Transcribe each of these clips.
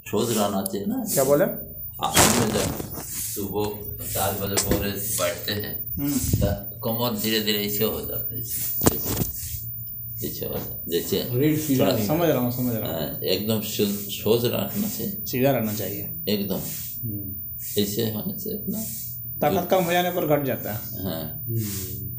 सोच रहना चाहिए ना। क्या बोले? आप में जब सुबह 7 बजे भोरे बैठते हैं तो कमर धीरे धीरे ऐसे हो जाता है, ऐसे हो जाता है, जैसे थोड़ा समझ रहा हूँ। एकदम सोच रखना चाहिए, सीधा रहना चाहिए एकदम ऐसे होने से अपना ताकत कम हो जाने पर घट जाता है। हाँ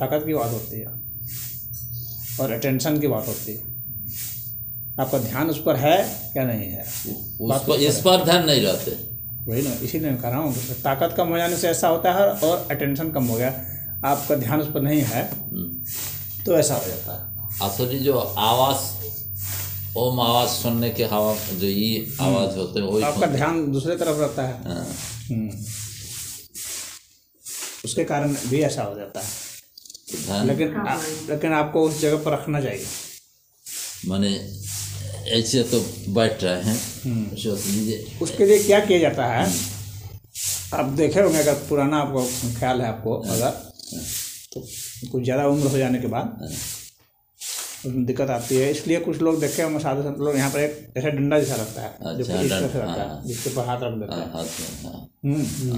ताकत की बात होती है और अटेंशन की बात होती है। आपका ध्यान उस पर है या नहीं है, इस पर ध्यान नहीं रहते। वही ना, इसीलिए मैं कह रहा हूँ ताकत कम हो जाने से ऐसा होता है, और अटेंशन कम हो गया, आपका ध्यान उस पर नहीं है तो ऐसा हो जाता है। असली जो आवाज़, ओम आवाज़ सुनने के हवा जो ये आवाज़ होते हैं वही आपका ध्यान दूसरे तरफ रहता है। उसके कारण भी ऐसा हो जाता है। लेकिन आपको उस जगह पर रखना चाहिए। माने ऐसे तो बैठ रहे हैं, सोच लीजिए उसके लिए क्या किया जाता है, आप देखे होंगे, अगर पुराना आपको ख्याल है आपको, अगर तो कुछ ज़्यादा उम्र हो जाने के बाद उसमें दिक्कत आती है, इसलिए कुछ लोग देखे होंगे साधु संत लोग, यहाँ पर एक ऐसा डंडा जैसा रखता है जो इस तरह से रखता है, जिसके ऊपर हाथ रख देते हैं,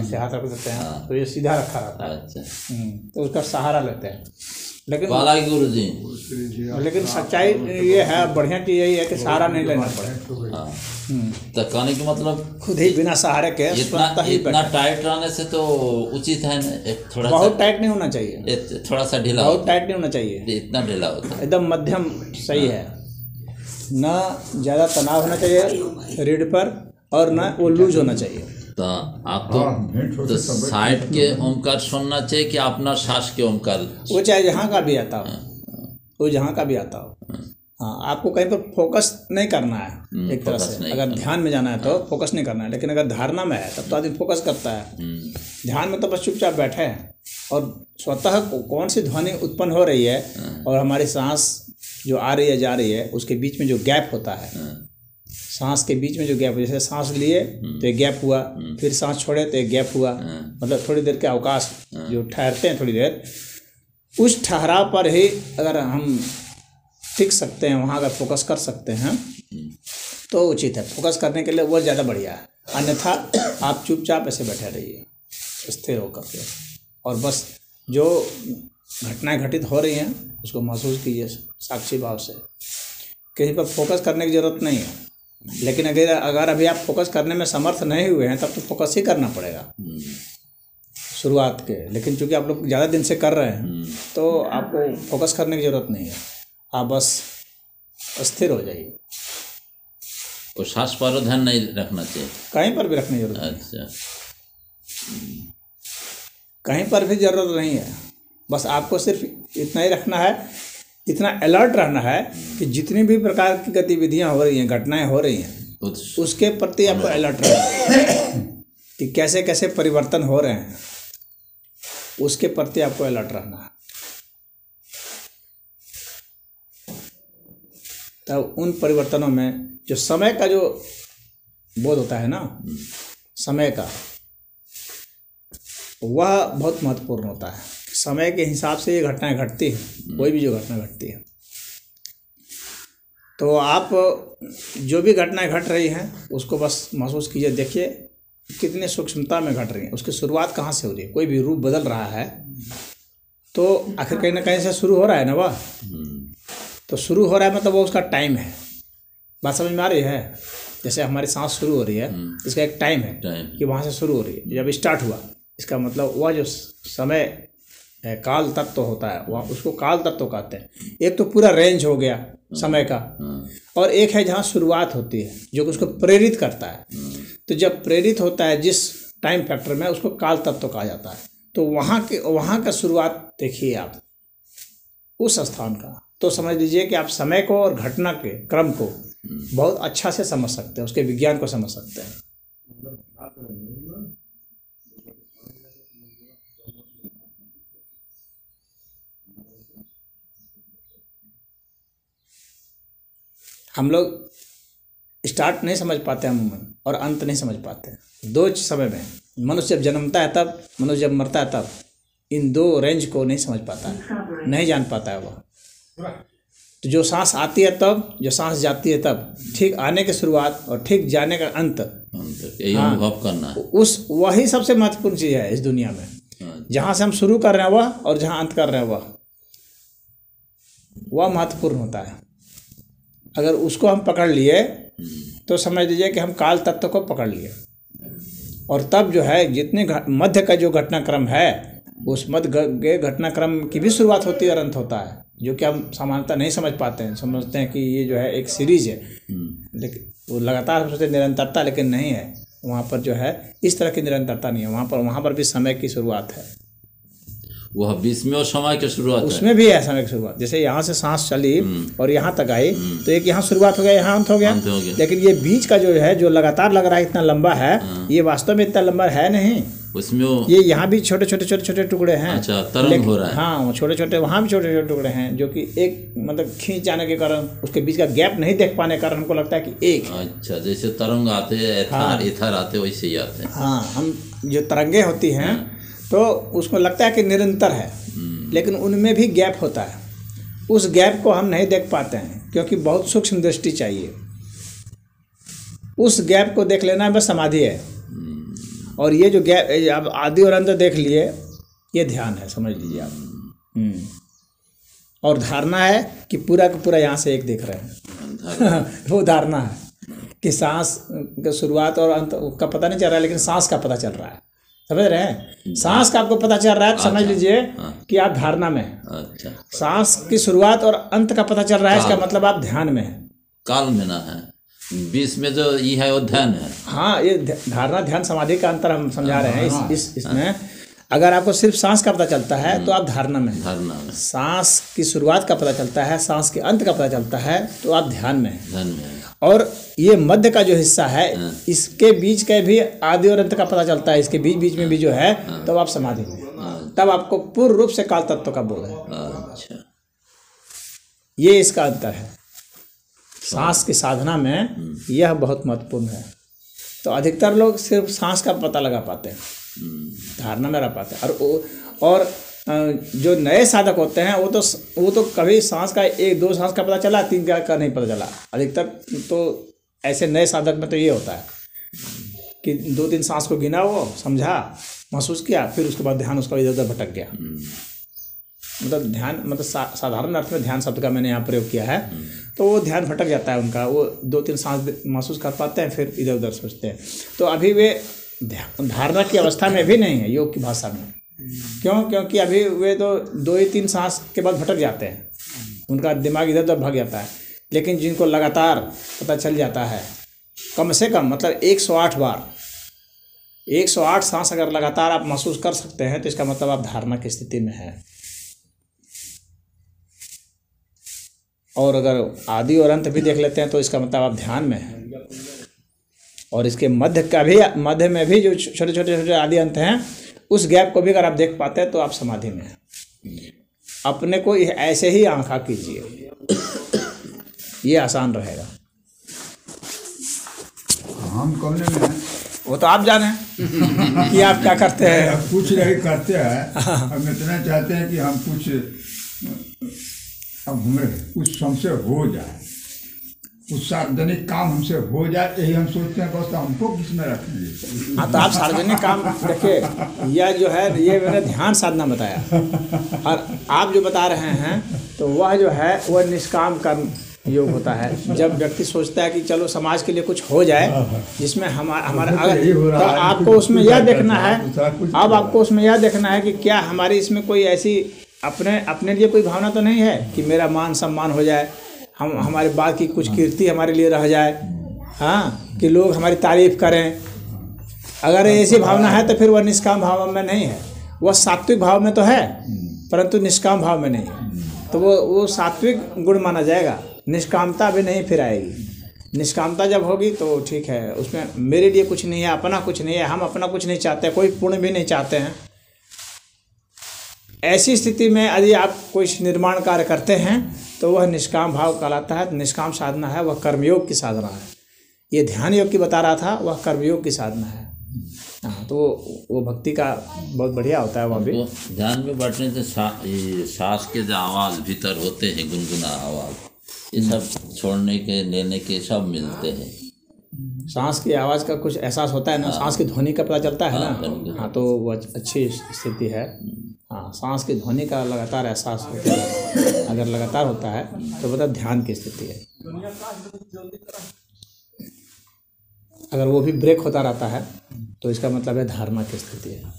ऐसे हाथ रख देते हैं तो ये सीधा रखा रहता है, तो उसका सहारा लेते हैं। लेकिन गुरु जी, लेकिन सच्चाई ये है, बढ़िया चीज़ यही है कि सहारा नहीं लेना पड़े। तो कहने का मतलब खुद ही बिना सहारे के इतना टाइट रहने से तो उचित है ना, एक थोड़ा बहुत टाइट नहीं होना चाहिए, थोड़ा सा ढीला, बहुत टाइट नहीं होना चाहिए, इतना ढीला होता है, एकदम मध्यम सही है। ना ज़्यादा तनाव होना चाहिए रीढ़ पर, और ना वो लूज होना चाहिए। तो आपको तो साइड के ओमकार सुनना चाहिए कि अपना सांस के ओमकार, वो चाहे जहाँ का भी आता हो, वो जहाँ का भी आता हो। हाँ, आपको कहीं पर फोकस नहीं करना है एक तरह से। अगर ध्यान में जाना है तो फोकस नहीं करना है, लेकिन अगर धारणा में है तब तो आदमी फोकस करता है। ध्यान में तो बस चुपचाप बैठे हैं और स्वतः कौन सी ध्वनि उत्पन्न हो रही है और हमारी सांस जो आ रही है जा रही है, उसके बीच में जो गैप होता है, सांस के बीच में जो गैप, जैसे सांस लिए तो एक गैप हुआ, फिर सांस छोड़े तो एक गैप हुआ, मतलब थोड़ी देर के अवकाश जो ठहरते हैं थोड़ी देर, उस ठहराव पर ही अगर हम टिक सकते हैं, वहाँ अगर फोकस कर सकते हैं तो उचित है। फोकस करने के लिए वो ज़्यादा बढ़िया है, अन्यथा आप चुपचाप ऐसे बैठे रहिए स्थिर होकर के, और बस जो घटनाएं घटित हो रही हैं उसको महसूस कीजिए साक्षी भाव से। किसी पर फोकस करने की ज़रूरत नहीं है, लेकिन अगर अभी आप फोकस करने में समर्थ नहीं हुए हैं तब तो फोकस ही करना पड़ेगा शुरुआत के। लेकिन चूंकि आप लोग ज़्यादा दिन से कर रहे हैं तो आपको फोकस करने की ज़रूरत नहीं है, आप बस स्थिर हो जाइए। और सांस पर ध्यान नहीं रखना चाहिए, कहीं पर भी रखने की जरूरत अच्छा, कहीं पर भी ज़रूरत नहीं है। बस आपको सिर्फ इतना ही रखना है, इतना अलर्ट रहना है कि जितनी भी प्रकार की गतिविधियां हो रही हैं, घटनाएं हो रही हैं, उसके प्रति आपको अलर्ट रहना है कि कैसे कैसे परिवर्तन हो रहे हैं, उसके प्रति आपको अलर्ट रहना है। तब उन परिवर्तनों में जो समय का जो बोध होता है ना, समय का, वह बहुत महत्वपूर्ण होता है। समय के हिसाब से ये घटनाएं घटती हैं, कोई भी जो घटना घटती है, तो आप जो भी घटनाएं घट रही हैं उसको बस महसूस कीजिए, देखिए कितनी सूक्ष्मता में घट रही है, उसकी शुरुआत कहाँ से हो रही है। कोई भी रूप बदल रहा है तो आखिर कहीं ना कहीं से शुरू हो रहा है ना, वह तो शुरू हो रहा है मतलब वो उसका टाइम है। बात समझ में आ रही है? जैसे हमारी सांस शुरू हो रही है, इसका एक टाइम है कि वहाँ से शुरू हो रही है, जब स्टार्ट हुआ, इसका मतलब वह जो समय काल तत्व होता है वह, उसको काल तत्व कहते हैं। एक तो पूरा रेंज हो गया समय का, और एक है जहाँ शुरुआत होती है जो उसको प्रेरित करता है। तो जब प्रेरित होता है जिस टाइम फैक्टर में, उसको काल तत्व कहा जाता है। तो वहाँ का शुरुआत देखिए आप उस स्थान का, तो समझ लीजिए कि आप समय को और घटना के क्रम को बहुत अच्छा से समझ सकते हैं, उसके विज्ञान को समझ सकते हैं। हम लोग स्टार्ट नहीं समझ पाते अमूमन, और अंत नहीं समझ पाते। दो समय में मनुष्य जब जन्मता है तब, मनुष्य जब मरता है तब, इन दो रेंज को नहीं समझ पाता है, नहीं जान पाता है वह। तो जो सांस आती है तब, जो सांस जाती है तब, ठीक आने की शुरुआत और ठीक जाने का अंत, यही अनुभव करना है। उस वही सबसे महत्वपूर्ण चीज़ है इस दुनिया में। जहाँ से हम शुरू कर रहे हैं वह, और जहाँ अंत कर रहे हैं वह महत्वपूर्ण होता है। अगर उसको हम पकड़ लिए तो समझ लीजिए कि हम काल तत्व को पकड़ लिए। और तब जो है जितने मध्य का जो घटनाक्रम है, उस मध्य के घटनाक्रम की भी शुरुआत होती है और अंत होता है, जो कि हम सामान्यतः नहीं समझ पाते हैं। समझते हैं कि ये जो है एक सीरीज है, लेकिन वो लगातार हम सोचते निरंतरता, लेकिन नहीं है। वहाँ पर जो है इस तरह की निरंतरता नहीं है। वहाँ पर भी समय की शुरुआत है। वह बीच में और समय की शुरुआत है, उसमें भी है समय की शुरुआत। जैसे यहाँ से सांस चली और यहाँ तक आई, तो एक यहाँ शुरुआत हो गया, यहाँ अंत हो गया। लेकिन ये बीच का जो है, जो लगातार लग रहा है इतना लंबा है, ये वास्तव में इतना लंबा है नहीं। उसमें ये यहाँ भी छोटे छोटे टुकड़े हैं। अच्छा, तरंग हो रहा है। हाँ, छोटे छोटे, वहाँ भी छोटे छोटे टुकड़े हैं, जो कि एक मतलब खींच जाने के कारण, उसके बीच का गैप नहीं देख पाने के कारण हमको लगता है कि एक। अच्छा, जैसे तरंग आते हैं, एथर आते, वैसे ही आते हैं। हाँ, हम जो तरंगे होती हैं तो उसको लगता है कि निरंतर है, लेकिन उनमें भी गैप होता है। उस गैप को हम नहीं देख पाते हैं, क्योंकि बहुत सूक्ष्म दृष्टि चाहिए। उस गैप को देख लेना बस समाधि है। और ये जो गैप, अब आदि और अंत देख लिए, ये ध्यान है, समझ लीजिए आप। और धारणा है कि पूरा का पूरा यहाँ से एक देख रहे हैं। वो धारणा है कि सांस का शुरुआत और अंत का पता नहीं चल रहा है, लेकिन सांस का पता चल रहा है। समझ रहे हैं? सांस का आपको पता चल रहा है, समझ लीजिए कि आप धारणा में हैं। अच्छा, सांस की शुरुआत और अंत का पता चल रहा है, इसका मतलब आप ध्यान में हैं। काल में ना है, बीच में जो ये है वो ध्यान है। हाँ, ये धारणा ध्यान समाधि का अंतर हम समझा रहे हैं। इसमें अगर आपको सिर्फ सांस का पता चलता है तो आप धारणा में हैं। सांस की शुरुआत का पता चलता है, सांस के अंत का पता चलता है, तो आप ध्यान में हैं। और ये मध्य का जो हिस्सा है, इसके बीच के भी आदि और अंत का पता चलता है, इसके बीच में भी जो है, तब आप समाधि में, तब आपको पूर्ण रूप से काल तत्व का बोध है। अच्छा, ये इसका अंतर है। सांस की साधना में यह बहुत महत्वपूर्ण है। तो अधिकतर लोग सिर्फ सांस का पता लगा पाते हैं, धारणा में रह पाते हैं। और जो नए साधक होते हैं वो तो कभी सांस का 1-2 सांस का पता चला, 3 का नहीं पता चला। अधिकतर तो ऐसे नए साधक में तो ये होता है कि 2-3 सांस को गिना, वो समझा, महसूस किया, फिर उसके बाद ध्यान उसका इधर उधर भटक गया। मतलब ध्यान, मतलब साधारण अर्थ में ध्यान शब्द का मैंने यहाँ प्रयोग किया है। तो वो ध्यान भटक जाता है उनका, वो 2-3 सांस महसूस कर पाते हैं, फिर इधर उधर सोचते हैं। तो अभी वे धारणा की अवस्था में भी नहीं है योग की भाषा में। क्योंकि अभी वे तो 2-3 सांस के बाद भटक जाते हैं, उनका दिमाग इधर उधर भाग जाता है। लेकिन जिनको लगातार पता चल जाता है, कम से कम मतलब 108 बार, 108 सांस अगर लगातार आप महसूस कर सकते हैं, तो इसका मतलब आप धारणा की स्थिति में हैं। और अगर आदि और अंत भी देख लेते हैं, तो इसका मतलब आप ध्यान में हैं। और इसके मध्य में भी जो छोटे छोटे आदि अंत हैं, उस गैप को भी अगर आप देख पाते हैं, तो आप समाधि में हैं। अपने को ऐसे ही आंखा कीजिए, ये आसान रहेगा। हम कौन में वो तो आप जाने कि आप क्या करते हैं। कुछ नहीं करते हैं, हम इतना चाहते हैं कि हम कुछ, अब हमें कुछ हमसे हो जाए, कुछ सार्वजनिक काम हमसे हो जाए, यही हम सोचते हैं। बस हमको किस में रखेंगे। हाँ, तो आप सार्वजनिक काम देखिए, यह जो है, ये मैंने ध्यान साधना बताया, और आप जो बता रहे हैं, तो वह जो है वह निष्काम कर्म योग होता है। जब व्यक्ति सोचता है कि चलो समाज के लिए कुछ हो जाए, जिसमें हमारा अगर, तो आपको उसमें यह देखना है, अब आपको उसमें यह देखना है कि क्या हमारी इसमें कोई ऐसी अपने लिए कोई भावना तो नहीं है कि मेरा मान सम्मान हो जाए, हमारे बाद की कुछ कीर्ति हमारे लिए रह जाए, हाँ, कि लोग हमारी तारीफ करें। अगर ऐसी भावना है तो फिर वह निष्काम भाव में नहीं है। वह सात्विक भाव में तो है, परंतु निष्काम भाव में नहीं है। तो वो सात्विक गुण माना जाएगा। निष्कामता भी नहीं फिर आएगी। निष्कामता जब होगी तो ठीक है, उसमें मेरे लिए कुछ नहीं है, अपना कुछ नहीं है, हम अपना कुछ नहीं चाहते, कोई पुण्य भी नहीं चाहते हैं। ऐसी स्थिति में यदि आप कोई निर्माण कार्य करते हैं, तो वह निष्काम भाव कहलाता है। निष्काम साधना है, वह कर्मयोग की साधना है। ये ध्यान योग की बता रहा था, वह कर्मयोग की साधना है। हाँ, तो वो भक्ति का बहुत बढ़िया होता है। वह भी ध्यान में बैठने से सांस के जो आवाज़ भीतर होते हैं, गुनगुना आवाज़, ये सब छोड़ने के लेने के सब मिलते हैं। सांस की आवाज़ का कुछ एहसास होता है ना, सांस की ध्वनि का पता चलता है ना। हाँ, तो वो अच्छी स्थिति है। हाँ, सांस की ध्वनि का लगातार एहसास होता है, अगर लगातार होता है तो मतलब ध्यान की स्थिति है। अगर वो भी ब्रेक होता रहता है तो इसका मतलब है धारणा की स्थिति है।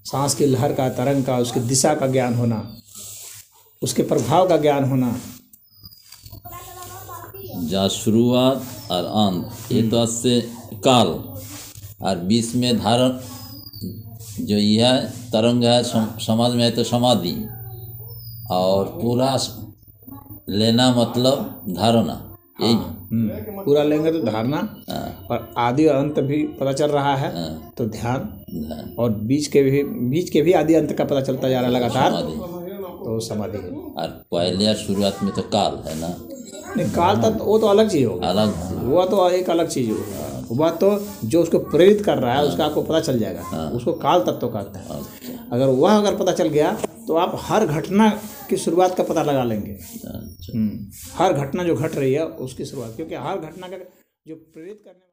सांस की लहर का, तरंग का, उसकी दिशा का ज्ञान होना, उसके प्रभाव का ज्ञान होना, जहाँ शुरुआत और अंत एक तो से काल और बीच में धारण जो यह तरंग है, समाज में है तो समाधि, और पूरा लेना मतलब धारणा। यही पूरा लेंगे तो धारणा, और आदि और अंत भी पता चल रहा है तो ध्यान, और बीच के भी आदि अंत का पता चलता जा रहा है लगातार, तो समाधि है। और पहले शुरुआत में तो काल है ना। नहीं, काल तत्व वो तो अलग चीज़ होगा, अलग वो तो एक अलग चीज़ होगा। वह तो जो उसको प्रेरित कर रहा है उसका आपको पता चल जाएगा, उसको काल तत्व कहते हैं। अगर पता चल गया तो आप हर घटना की शुरुआत का पता लगा लेंगे। हर घटना जो घट रही है उसकी शुरुआत, क्योंकि हर घटना का जो प्रेरित करने